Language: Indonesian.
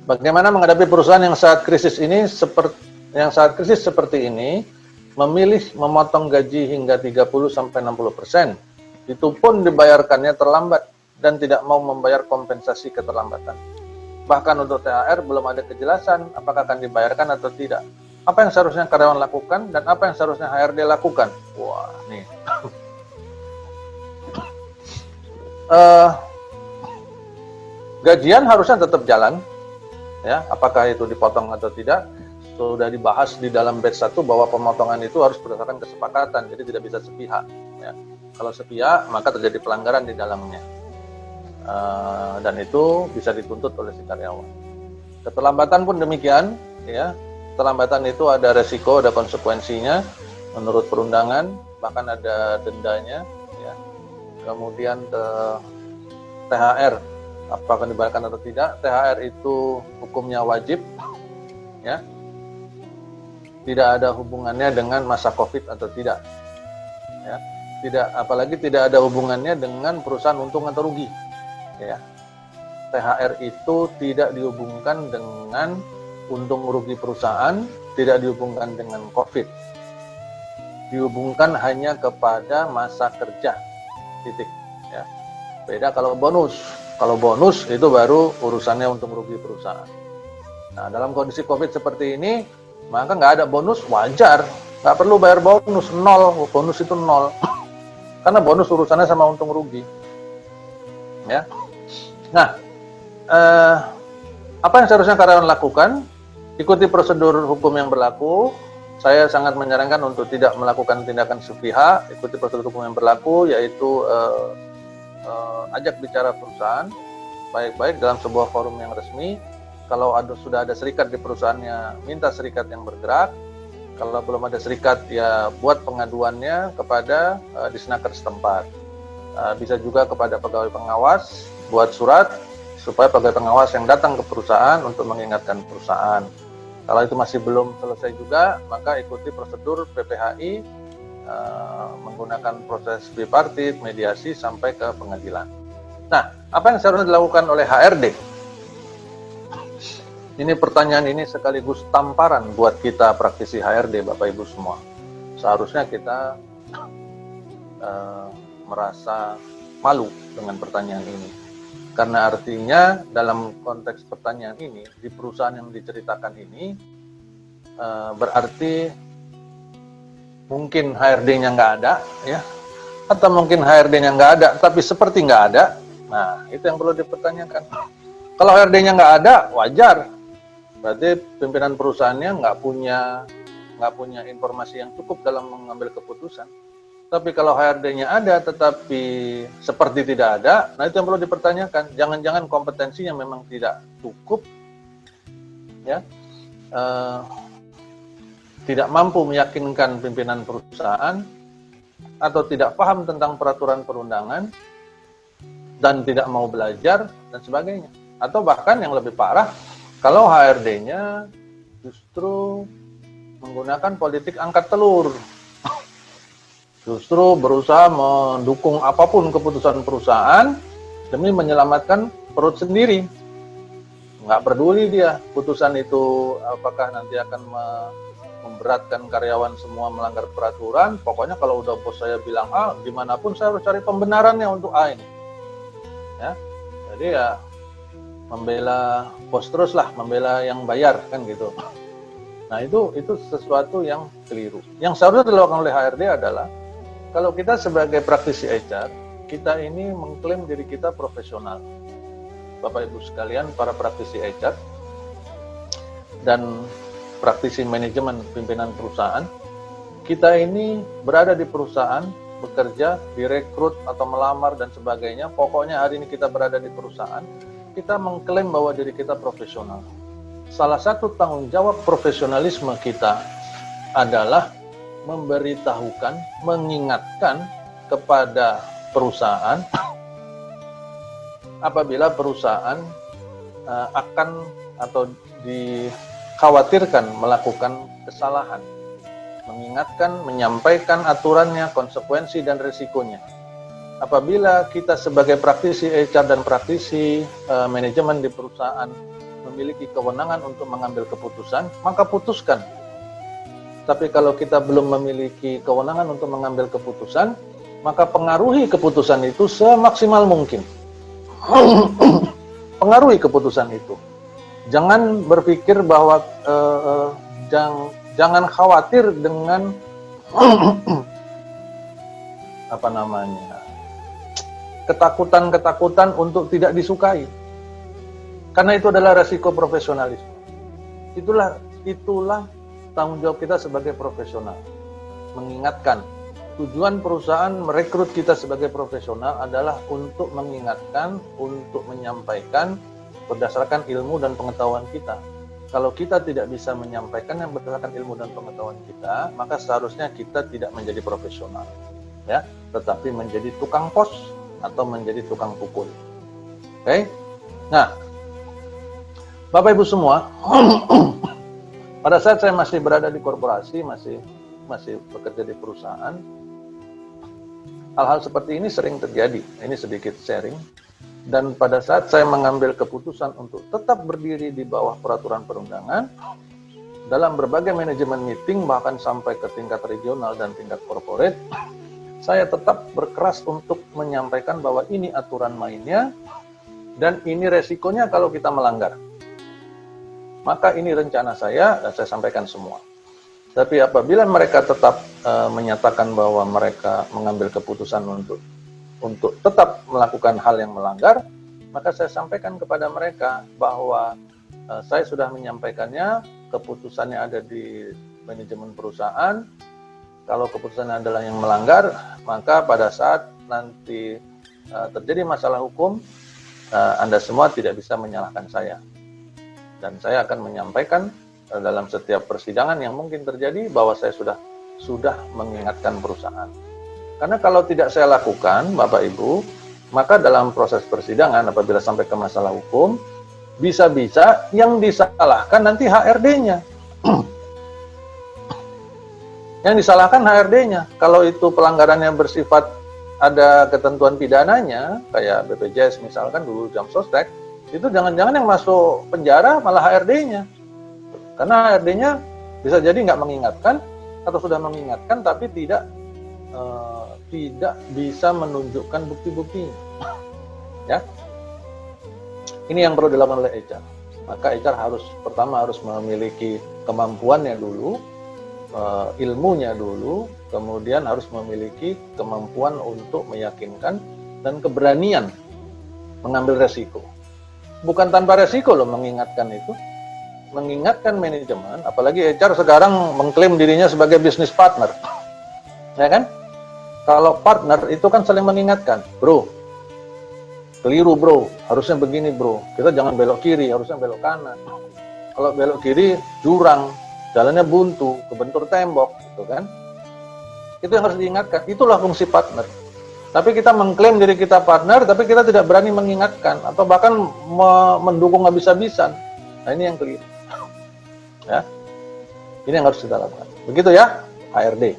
Bagaimana menghadapi perusahaan yang saat krisis seperti ini memilih memotong gaji hingga 30-60%. Itu pun dibayarkannya terlambat dan tidak mau membayar kompensasi keterlambatan. Bahkan untuk THR belum ada kejelasan apakah akan dibayarkan atau tidak. Apa yang seharusnya karyawan lakukan dan apa yang seharusnya HRD lakukan? Wah, nih. Gajian harusnya tetap jalan, ya. Apakah itu dipotong atau tidak? Sudah dibahas di dalam batch 1 bahwa pemotongan itu harus berdasarkan kesepakatan, jadi tidak bisa sepihak. Ya. Kalau sepihak, maka terjadi pelanggaran di dalamnya, dan itu bisa dituntut oleh si karyawan. Keterlambatan pun demikian, ya. Keterlambatan itu ada resiko, ada konsekuensinya menurut perundangan, bahkan ada dendanya. Ya. Kemudian THR, apakah dibayarkan atau tidak? THR itu hukumnya wajib, ya. Tidak ada hubungannya dengan masa COVID atau tidak, ya. Apalagi tidak ada hubungannya dengan perusahaan untung atau rugi, ya. THR itu tidak dihubungkan dengan untung rugi perusahaan, tidak dihubungkan dengan COVID, dihubungkan hanya kepada masa kerja, titik, ya. Beda kalau bonus itu baru urusannya untung rugi perusahaan. Nah, dalam kondisi COVID seperti ini, maka nggak ada bonus, wajar, nggak perlu bayar bonus, nol, bonus itu nol, karena bonus urusannya sama untung rugi, ya. Nah, apa yang seharusnya karyawan lakukan? Ikuti prosedur hukum yang berlaku. Saya sangat menyarankan untuk tidak melakukan tindakan sepihak. Ikuti prosedur hukum yang berlaku, yaitu ajak bicara perusahaan baik-baik dalam sebuah forum yang resmi. Kalau sudah ada serikat di perusahaannya, minta serikat yang bergerak. Kalau belum ada serikat, ya buat pengaduannya kepada disnaker setempat. Bisa juga kepada pegawai pengawas, buat surat supaya pegawai pengawas yang datang ke perusahaan untuk mengingatkan perusahaan. Kalau itu masih belum selesai juga, maka ikuti prosedur PPHI, menggunakan proses bipartit, mediasi sampai ke pengadilan. Nah, apa yang seharusnya dilakukan oleh HRD? Ini pertanyaan ini sekaligus tamparan buat kita praktisi HRD, Bapak Ibu semua. Seharusnya kita merasa malu dengan pertanyaan ini. Karena artinya dalam konteks pertanyaan ini, di perusahaan yang diceritakan ini, berarti mungkin HRD-nya nggak ada, ya, atau mungkin HRD-nya nggak ada, tapi seperti nggak ada. Nah, itu yang perlu dipertanyakan. Kalau HRD-nya nggak ada, wajar. Berarti pimpinan perusahaannya nggak punya informasi yang cukup dalam mengambil keputusan. Tapi kalau HRD-nya ada tetapi seperti tidak ada, nah itu yang perlu dipertanyakan. Jangan-jangan kompetensinya memang tidak cukup, ya, tidak mampu meyakinkan pimpinan perusahaan, atau tidak paham tentang peraturan perundangan, dan tidak mau belajar, dan sebagainya. Atau bahkan yang lebih parah, kalau HRD-nya justru menggunakan politik angkat telur, justru berusaha mendukung apapun keputusan perusahaan demi menyelamatkan perut sendiri. Nggak peduli dia putusan itu apakah nanti akan memberatkan karyawan semua melanggar peraturan. Pokoknya kalau udah bos saya bilang A, dimanapun saya harus cari pembenarannya untuk A ini, ya. Jadi ya membela bos terus lah, membela yang bayar, kan gitu. Nah, itu sesuatu yang keliru. Yang seharusnya dilakukan oleh HRD adalah, kalau kita sebagai praktisi HR, kita ini mengklaim diri kita profesional. Bapak Ibu sekalian, para praktisi HR dan praktisi manajemen pimpinan perusahaan, kita ini berada di perusahaan, bekerja, direkrut atau melamar dan sebagainya. Pokoknya hari ini kita berada di perusahaan, kita mengklaim bahwa diri kita profesional. Salah satu tanggung jawab profesionalisme kita adalah memberitahukan, mengingatkan kepada perusahaan apabila perusahaan akan atau dikhawatirkan melakukan kesalahan, mengingatkan, menyampaikan aturannya, konsekuensi dan risikonya. Apabila kita sebagai praktisi HR dan praktisi manajemen di perusahaan memiliki kewenangan untuk mengambil keputusan, maka putuskan. Tapi kalau kita belum memiliki kewenangan untuk mengambil keputusan, maka pengaruhi keputusan itu semaksimal mungkin. Pengaruhi keputusan itu. Jangan berpikir bahwa jangan khawatir dengan ketakutan untuk tidak disukai. Karena itu adalah resiko profesionalisme. Itulah tanggung jawab kita sebagai profesional. Mengingatkan, tujuan perusahaan merekrut kita sebagai profesional adalah untuk mengingatkan, untuk menyampaikan berdasarkan ilmu dan pengetahuan kita. Kalau kita tidak bisa menyampaikan yang berdasarkan ilmu dan pengetahuan kita, maka seharusnya kita tidak menjadi profesional, ya, tetapi menjadi tukang pos atau menjadi tukang pukul. Oke? Nah, Bapak Ibu semua, pada saat saya masih berada di korporasi, masih bekerja di perusahaan, hal-hal seperti ini sering terjadi. Ini sedikit sharing. Dan pada saat saya mengambil keputusan untuk tetap berdiri di bawah peraturan perundangan, dalam berbagai manajemen meeting, bahkan sampai ke tingkat regional dan tingkat corporate, saya tetap berkeras untuk menyampaikan bahwa ini aturan mainnya, dan ini resikonya kalau kita melanggar. Maka ini rencana saya, dan saya sampaikan semua. Tapi apabila mereka tetap menyatakan bahwa mereka mengambil keputusan untuk tetap melakukan hal yang melanggar, maka saya sampaikan kepada mereka bahwa saya sudah menyampaikannya, keputusannya ada di manajemen perusahaan. Kalau keputusannya adalah yang melanggar, maka pada saat nanti terjadi masalah hukum, Anda semua tidak bisa menyalahkan saya. Dan saya akan menyampaikan dalam setiap persidangan yang mungkin terjadi bahwa saya sudah mengingatkan perusahaan. Karena kalau tidak saya lakukan, Bapak Ibu, maka dalam proses persidangan apabila sampai ke masalah hukum, bisa-bisa yang disalahkan nanti HRD-nya. Yang disalahkan HRD-nya. Kalau itu pelanggarannya bersifat ada ketentuan pidananya, kayak BPJS misalkan dulu jam sostek, itu jangan-jangan yang masuk penjara malah HRD-nya. Karena HRD-nya bisa jadi nggak mengingatkan, atau sudah mengingatkan tapi tidak bisa menunjukkan bukti-buktinya. Ya, ini yang perlu dilakukan oleh HR. Maka HR pertama harus memiliki kemampuannya dulu, ilmunya dulu, kemudian harus memiliki kemampuan untuk meyakinkan dan keberanian mengambil resiko. Bukan tanpa resiko loh mengingatkan itu. Mengingatkan manajemen, apalagi HR sekarang mengklaim dirinya sebagai business partner. Ya kan? Kalau partner itu kan saling mengingatkan, bro, keliru bro, harusnya begini bro, kita jangan belok kiri, harusnya belok kanan. Kalau belok kiri, jurang, jalannya buntu, kebentur tembok, gitu kan. Itu yang harus diingatkan, itulah fungsi partner. Tapi kita mengklaim diri kita partner, tapi kita tidak berani mengingatkan, atau bahkan mendukung habis-habisan. Nah ini yang keliru. Ya, ini yang harus kita lakukan. Begitu ya, HRD.